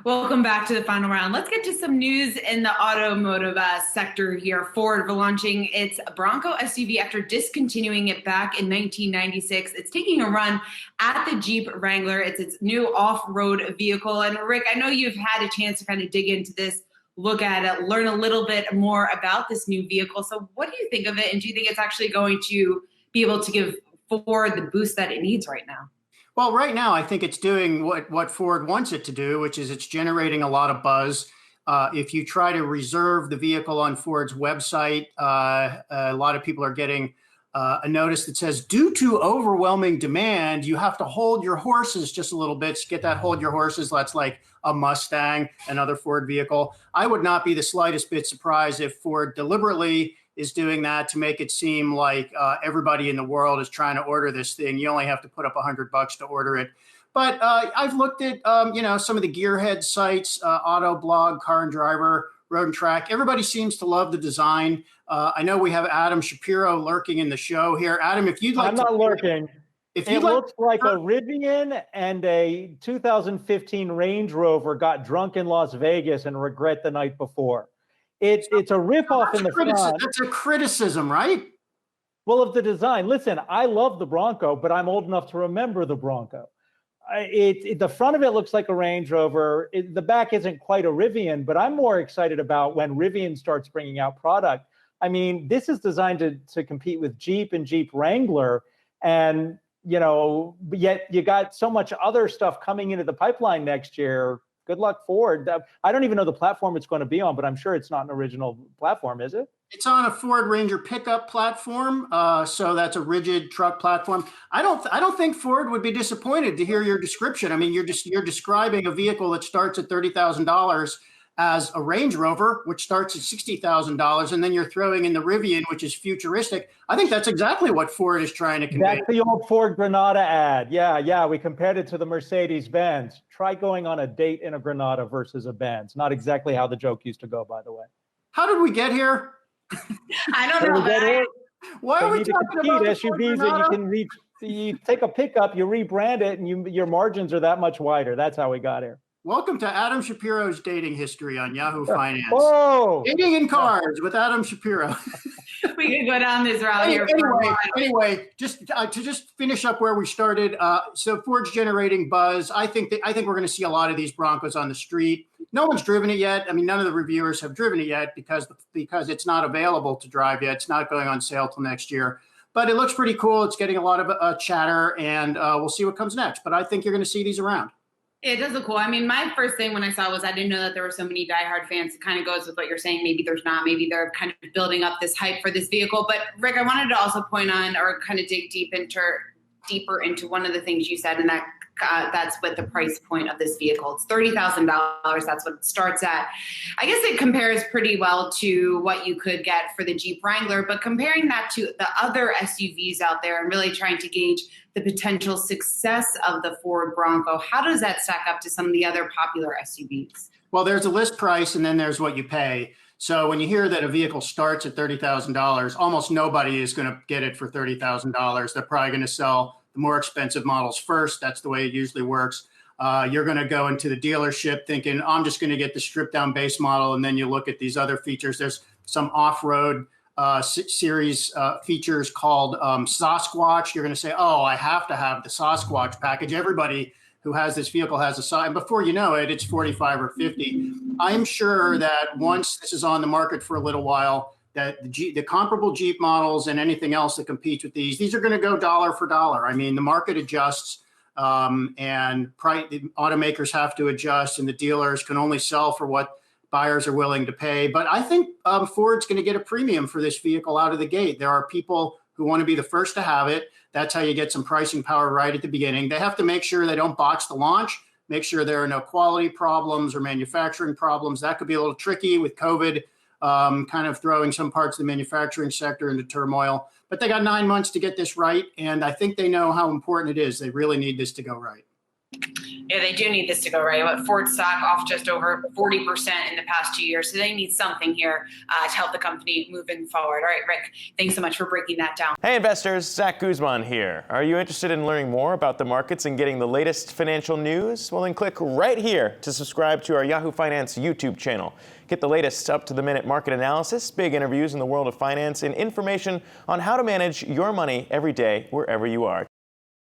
Welcome back to the final round. Let's get to some news in the automotive sector here. Ford launching its Bronco SUV after discontinuing it back in 1996. It's taking a run at the Jeep Wrangler. It's its new off-road vehicle. And Rick, I know you've had a chance to kind of dig into this, look at it, learn a little bit more about this new vehicle. So what do you think of it? And do you think it's actually going to be able to give Ford the boost that it needs right now? Well, right now, I think it's doing what Ford wants it to do, which is it's generating a lot of buzz. If you try to reserve the vehicle on Ford's website, a lot of people are getting a notice that says, due to overwhelming demand, you have to hold your horses just a little bit to get that hold your horses. That's like a Mustang, another Ford vehicle. I would not be the slightest bit surprised if Ford deliberately is doing that to make it seem like everybody in the world is trying to order this thing. You only have to put up $100 to order it. But I've looked at, some of the gearhead sites, Autoblog, Car and Driver, Road and Track. Everybody seems to love the design. I know we have Adam Shapiro lurking in the show here. Adam, if you'd like I'm not lurking. If it looks like a Rivian and a 2015 Range Rover got drunk in Las Vegas and regret the night before. It's a ripoff in the front. That's a criticism, right? Well, of the design. Listen, I love the Bronco, but I'm old enough to remember the Bronco. The front of it looks like a Range Rover. The back isn't quite a Rivian, but I'm more excited about when Rivian starts bringing out product. I mean, this is designed to compete with Jeep and Jeep Wrangler, and yet you got so much other stuff coming into the pipeline next year. Good luck, Ford. I don't even know the platform it's going to be on, but I'm sure it's not an original platform, is it? It's on a Ford Ranger pickup platform, so that's a rigid truck platform. I don't think Ford would be disappointed to hear your description. I mean, you're describing a vehicle that starts at $30,000 as a Range Rover, which starts at $60,000, and then you're throwing in the Rivian, which is futuristic. I think that's exactly what Ford is trying to convey. That's the old Ford Granada ad. Yeah. We compared it to the Mercedes-Benz. Try going on a date in a Granada versus a Benz. Not exactly how the joke used to go, by the way. How did we get here? I don't know. Why are we talking about SUVs that you can reach? You take a pickup, you rebrand it, and your margins are that much wider. That's how we got here. Welcome to Adam Shapiro's dating history on Yahoo Finance. Oh, dating in cars with Adam Shapiro. We can go down this route here. Anyway, just to finish up where we started. So Ford's generating buzz. I think we're going to see a lot of these Broncos on the street. No one's driven it yet. I mean, none of the reviewers have driven it yet because it's not available to drive yet. It's not going on sale till next year. But it looks pretty cool. It's getting a lot of chatter, and we'll see what comes next. But I think you're going to see these around. It does look cool. I mean, my first thing when I saw was I didn't know that there were so many diehard fans. It kind of goes with what you're saying. Maybe there's not. Maybe they're kind of building up this hype for this vehicle. But Rick, I wanted to also point on or kind of dig deeper into one of the things you said, and that's what the price point of this vehicle. It's $30,000. That's what it starts at. I guess it compares pretty well to what you could get for the Jeep Wrangler, but comparing that to the other SUVs out there and really trying to gauge the potential success of the Ford Bronco, how does that stack up to some of the other popular SUVs? Well, there's a list price and then there's what you pay. So when you hear that a vehicle starts at $30,000, almost nobody is going to get it for $30,000. They're probably going to sell the more expensive models first. That's the way it usually works. You're going to go into the dealership thinking, I'm just going to get the stripped down base model. And then you look at these other features. There's some off-road series features called Sasquatch. You're going to say, oh, I have to have the Sasquatch package. Everybody who has this vehicle has a size. And before you know it, it's 45 or 50. I'm sure that once this is on the market for a little while, that the comparable Jeep models and anything else that competes with these are going to go dollar for dollar. I mean, the market adjusts and the automakers have to adjust, and the dealers can only sell for what buyers are willing to pay. But I think Ford's going to get a premium for this vehicle out of the gate. There are people who want to be the first to have it. That's how you get some pricing power right at the beginning. They have to make sure they don't botch the launch, make sure there are no quality problems or manufacturing problems. That could be a little tricky with COVID, kind of throwing some parts of the manufacturing sector into turmoil. But they got 9 months to get this right, and I think they know how important it is. They really need this to go right. Yeah, they do need this to go right. What, Ford stock off just over 40% in the past 2 years. So they need something here to help the company moving forward. All right, Rick, thanks so much for breaking that down. Hey investors, Zach Guzman here. Are you interested in learning more about the markets and getting the latest financial news? Well, then click right here to subscribe to our Yahoo Finance YouTube channel. Get the latest up-to-the-minute market analysis, big interviews in the world of finance, and information on how to manage your money every day wherever you are.